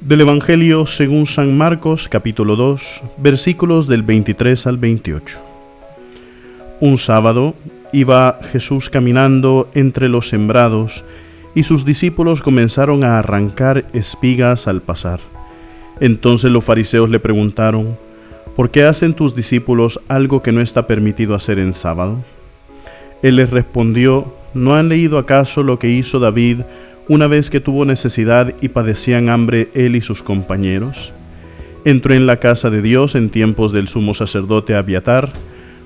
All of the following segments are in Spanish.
Del Evangelio según San Marcos, capítulo 2, versículos del 23 al 28. Un sábado iba Jesús caminando entre los sembrados y sus discípulos comenzaron a arrancar espigas al pasar. Entonces los fariseos le preguntaron: ¿por qué hacen tus discípulos algo que no está permitido hacer en sábado? Él les respondió: ¿no han leído acaso lo que hizo David una vez que tuvo necesidad y padecían hambre él y sus compañeros? Entró en la casa de Dios en tiempos del sumo sacerdote Abiatar,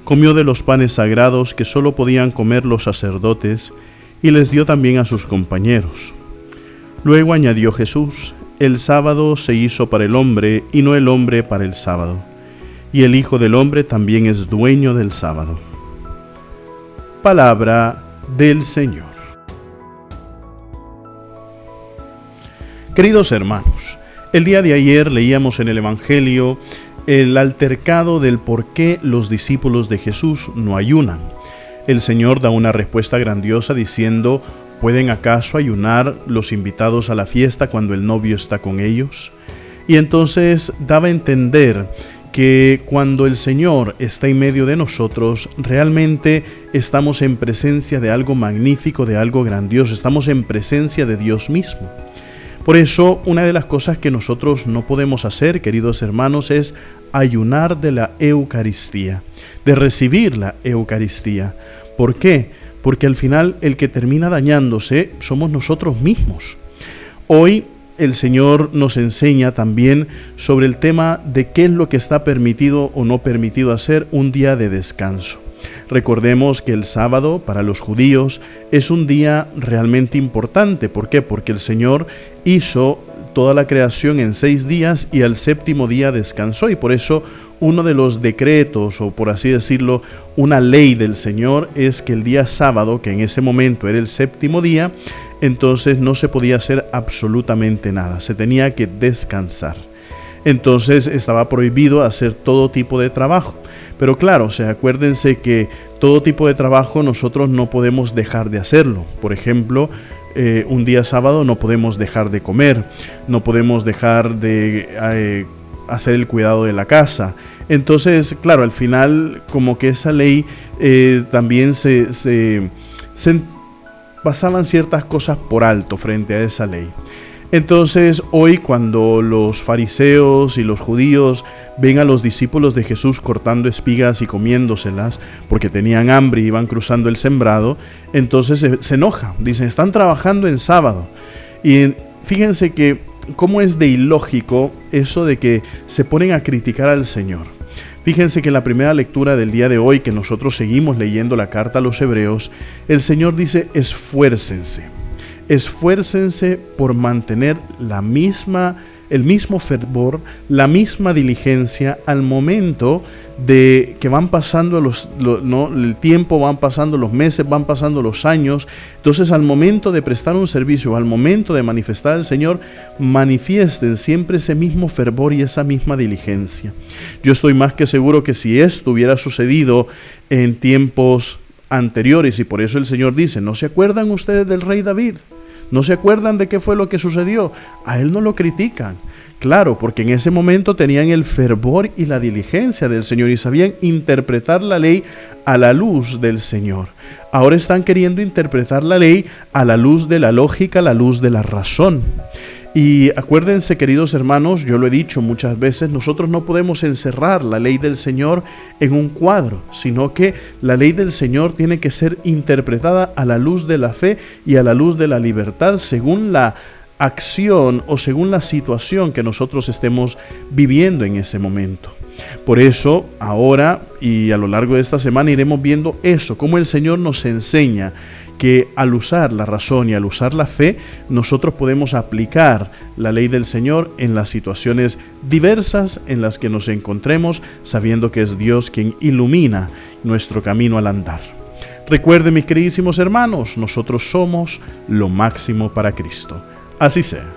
comió de los panes sagrados que solo podían comer los sacerdotes y les dio también a sus compañeros. Luego añadió Jesús: el sábado se hizo para el hombre y no el hombre para el sábado, y el Hijo del Hombre también es dueño del sábado. Palabra del Señor. Queridos hermanos, el día de ayer leíamos en el Evangelio el altercado del por qué los discípulos de Jesús no ayunan. El Señor da una respuesta grandiosa diciendo: ¿pueden acaso ayunar los invitados a la fiesta cuando el novio está con ellos? Y entonces daba a entender que cuando el Señor está en medio de nosotros, realmente estamos en presencia de algo magnífico, de algo grandioso, estamos en presencia de Dios mismo. Por eso, una de las cosas que nosotros no podemos hacer, queridos hermanos, es ayunar de la Eucaristía, de recibir la Eucaristía. ¿Por qué? Porque al final el que termina dañándose somos nosotros mismos. Hoy el Señor nos enseña también sobre el tema de qué es lo que está permitido o no permitido hacer un día de descanso. Recordemos que el sábado para los judíos es un día realmente importante. ¿Por qué? Porque el Señor hizo toda la creación en 6 días y al séptimo día descansó, y por eso uno de los decretos, o por así decirlo, una ley del Señor es que el día sábado, que en ese momento era el séptimo día, entonces no se podía hacer absolutamente nada, se tenía que descansar. Entonces estaba prohibido hacer todo tipo de trabajo. Pero claro, acuérdense que todo tipo de trabajo nosotros no podemos dejar de hacerlo. Por ejemplo, un día sábado no podemos dejar de comer, no podemos dejar de hacer el cuidado de la casa. Entonces, claro, al final como que esa ley también se pasaban ciertas cosas por alto frente a esa ley. Entonces, hoy cuando los fariseos y los judíos ven a los discípulos de Jesús cortando espigas y comiéndoselas porque tenían hambre y iban cruzando el sembrado, entonces se enoja. Dicen: están trabajando en sábado. Y fíjense que cómo es de ilógico eso de que se ponen a criticar al Señor. Fíjense que en la primera lectura del día de hoy, que nosotros seguimos leyendo la carta a los Hebreos, el Señor dice: esfuércense. Esfuércense por mantener el mismo fervor, la misma diligencia al momento de que van pasando el tiempo, van pasando los meses, van pasando los años. Entonces, al momento de prestar un servicio, al momento de manifestar al Señor, manifiesten siempre ese mismo fervor y esa misma diligencia. Yo estoy más que seguro que si esto hubiera sucedido en tiempos anteriores, y por eso el Señor dice: ¿no se acuerdan ustedes del rey David? ¿No se acuerdan de qué fue lo que sucedió? A él no lo critican. Claro, porque en ese momento tenían el fervor y la diligencia del Señor y sabían interpretar la ley a la luz del Señor. Ahora están queriendo interpretar la ley a la luz de la lógica, a la luz de la razón. Y acuérdense, queridos hermanos, yo lo he dicho muchas veces, nosotros no podemos encerrar la ley del Señor en un cuadro, sino que la ley del Señor tiene que ser interpretada a la luz de la fe y a la luz de la libertad, según la acción o según la situación que nosotros estemos viviendo en ese momento. Por eso, ahora y a lo largo de esta semana iremos viendo eso, cómo el Señor nos enseña que al usar la razón y al usar la fe, nosotros podemos aplicar la ley del Señor en las situaciones diversas en las que nos encontremos, sabiendo que es Dios quien ilumina nuestro camino al andar. Recuerden, mis queridísimos hermanos, nosotros somos lo máximo para Cristo. Así sea.